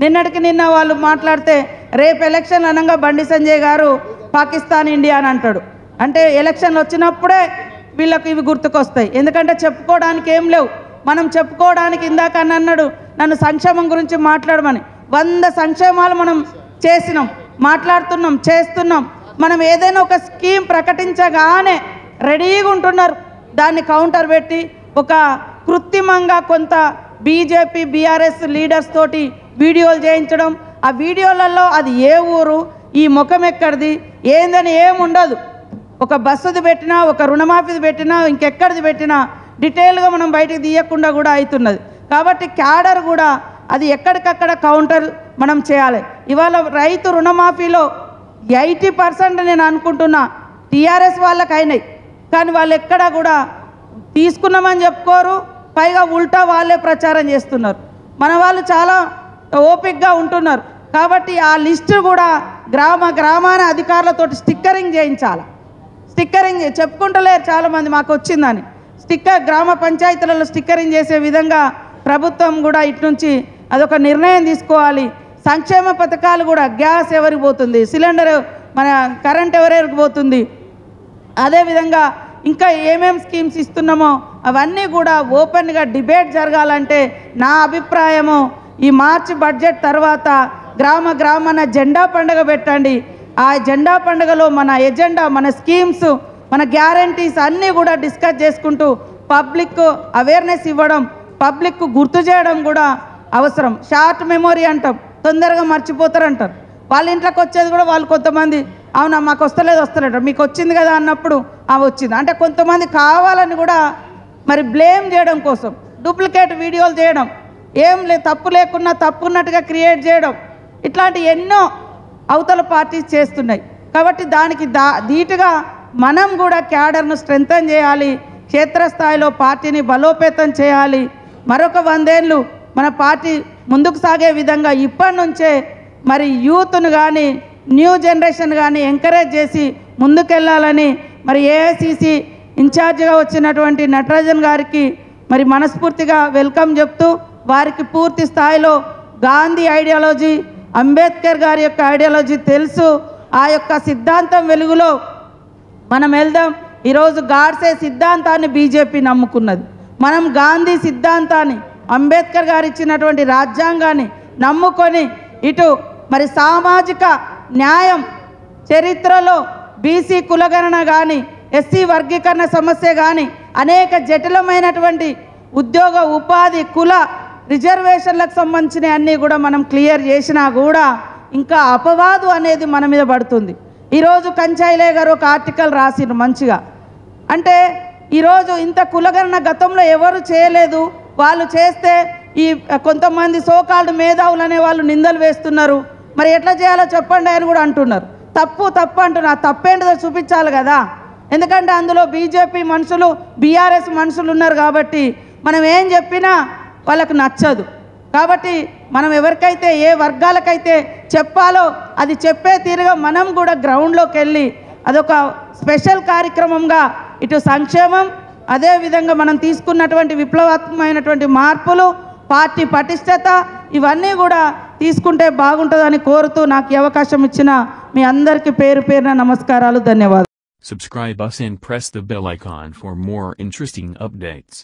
నిన్నటికి నిన్న వాళ్ళు మాట్లాడితే రేపు ఎలక్షన్ అనగా బండి సంజయ్ గారు పాకిస్తాన్ ఇండియా అని అంటాడు. అంటే ఎలక్షన్లు వచ్చినప్పుడే వీళ్ళకి ఇవి గుర్తుకొస్తాయి. ఎందుకంటే చెప్పుకోవడానికి ఏం లేవు. మనం చెప్పుకోవడానికి ఇందాక అన్నాడు నన్ను సంక్షేమం గురించి మాట్లాడమని. 100 సంక్షేమాలు మనం చేసినాం, మాట్లాడుతున్నాం, చేస్తున్నాం. మనం ఏదైనా ఒక స్కీమ్ ప్రకటించగానే రెడీగా ఉంటున్నారు దాన్ని కౌంటర్ పెట్టి ఒక కృత్రిమంగా కొంత బీజేపీ బీఆర్ఎస్ లీడర్స్ తోటి వీడియోలు చేయించడం. ఆ వీడియోలలో అది ఏ ఊరు, ఈ ముఖం ఎక్కడిది, ఏందని ఏముండదు. ఒక బస్సుది పెట్టినా, ఒక రుణమాఫీది పెట్టినా, ఇంకెక్కడిది పెట్టినా డీటెయిల్గా మనం బయటకు తీయకుండా కూడా అవుతున్నది. కాబట్టి క్యాడర్ కూడా అది ఎక్కడికక్కడ కౌంటర్ మనం చేయాలి. ఇవాళ రైతు రుణమాఫీలో 80% నేను అనుకుంటున్నా టీఆర్ఎస్ వాళ్ళకి అయినాయి, కానీ వాళ్ళు ఎక్కడా కూడా తీసుకున్నామని చెప్పుకోరు. పైగా ఉల్టా వాళ్ళే ప్రచారం చేస్తున్నారు. మన వాళ్ళు చాలా ఓపికగా ఉంటున్నారు. కాబట్టి ఆ లిస్టు కూడా గ్రామాన అధికారులతో స్టిక్కరింగ్ చేయించాలి. స్టిక్కరింగ్ చెప్పుకుంటలేరు చాలామంది మాకు వచ్చిందని. గ్రామ పంచాయతీలలో స్టిక్కరింగ్ చేసే విధంగా ప్రభుత్వం కూడా ఇటు నుంచి అదొక నిర్ణయం తీసుకోవాలి. సంక్షేమ పథకాలు కూడా గ్యాస్ ఎవరికి పోతుంది, సిలిండర్ మన కరెంట్ ఎవరెవరికి పోతుంది, అదేవిధంగా ఇంకా ఏమేం స్కీమ్స్ ఇస్తున్నామో అవన్నీ కూడా ఓపెన్గా డిబేట్ జరగాలంటే నా అభిప్రాయము ఈ మార్చి బడ్జెట్ తర్వాత గ్రామాన జెండా పండుగ పెట్టండి. ఆ జెండా పండుగలో మన ఎజెండా, మన స్కీమ్స్, మన గ్యారంటీస్ అన్నీ కూడా డిస్కస్ చేసుకుంటూ పబ్లిక్ అవేర్నెస్ ఇవ్వడం, పబ్లిక్ గుర్తు చేయడం కూడా అవసరం. షార్ట్ మెమొరీ అంటాం, తొందరగా మర్చిపోతారంటారు. వాళ్ళ ఇంట్లోకి వచ్చేది కూడా వాళ్ళు కొంతమంది అవునా మాకు వస్తలేదు మీకు వచ్చింది కదా అన్నప్పుడు వచ్చింది అంటే కొంతమంది కావాలని కూడా మరి బ్లేమ్ చేయడం కోసం డూప్లికేట్ వీడియోలు చేయడం, ఏం తప్పు లేకున్నా తప్పున్నట్టుగా క్రియేట్ చేయడం, ఇట్లాంటి ఎన్నో అవతల పార్టీస్ చేస్తున్నాయి. కాబట్టి దానికి ధీటుగా మనం కూడా క్యాడర్ను స్ట్రెంథన్ చేయాలి, క్షేత్రస్థాయిలో పార్టీని బలోపేతం చేయాలి. మరొక 100 ఏళ్ళు మన పార్టీ ముందుకు సాగే విధంగా ఇప్పటి నుంచే మరి యూత్ను కానీ న్యూ జనరేషన్ కానీ ఎంకరేజ్ చేసి ముందుకెళ్ళాలని మరి ఏఐసిసి ఇన్ఛార్జిగా వచ్చినటువంటి నటరాజన్ గారికి మరి మనస్ఫూర్తిగా వెల్కమ్ చెప్తూ వారికి పూర్తి స్థాయిలో గాంధీ ఐడియాలజీ, అంబేద్కర్ గారి యొక్క ఐడియాలజీ తెలుసు. ఆ యొక్క సిద్ధాంతం వెలుగులో మనం వెళ్దాం. ఈరోజు గాడ్సే సిద్ధాంతాన్ని బీజేపీ నమ్ముకున్నది. మనం గాంధీ సిద్ధాంతాన్ని, అంబేద్కర్ గారు ఇచ్చినటువంటి రాజ్యాంగాన్ని నమ్ముకొని ఇటు మరి సామాజిక న్యాయం చరిత్రలో బీసీ కులగణన కానీ, ఎస్సీ వర్గీకరణ సమస్య కానీ, అనేక జటిలమైనటువంటి ఉద్యోగ ఉపాధి కుల రిజర్వేషన్లకు సంబంధించిన అన్నీ కూడా మనం క్లియర్ చేసినా కూడా ఇంకా అపవాదు అనేది మన మీద పడుతుంది. ఈరోజు కంచాయిలే గారు ఒక ఆర్టికల్ రాసిరు మంచిగా. అంటే ఈరోజు ఇంత కులగణన గతంలో ఎవరు చేయలేదు, వాళ్ళు చేస్తే ఈ కొంతమంది సోకాల్డ్ మేధావులు అనే వాళ్ళు నిందలు వేస్తున్నారు. మరి ఎట్లా చేయాలో చెప్పండి అని కూడా అంటున్నారు. తప్పు అంటున్నారు. తప్పేంటిదో చూపించాలి కదా. ఎందుకంటే అందులో బీజేపీ మనుషులు, బీఆర్ఎస్ మనుషులు ఉన్నారు కాబట్టి మనం ఏం చెప్పినా వాళ్ళకు నచ్చదు. కాబట్టి మనం ఎవరికైతే ఏ వర్గాలకైతే చెప్పాలో అది చెప్పే తీరుగా మనం కూడా గ్రౌండ్లోకి వెళ్ళి అదొక స్పెషల్ కార్యక్రమంగా ఇటు సంక్షేమం, అదేవిధంగా మనం తీసుకున్నటువంటి విప్లవాత్మకమైనటువంటి మార్పులు, పార్టీ పటిష్టత ఇవన్నీ కూడా తీసుకుంటే బాగుంటుందని కోరుతూ నాకు ఈ అవకాశం ఇచ్చిన మీ అందరికీ పేరు పేరున నమస్కారాలు, ధన్యవాదాలు. Subscribe us and press the bell icon for more interesting updates.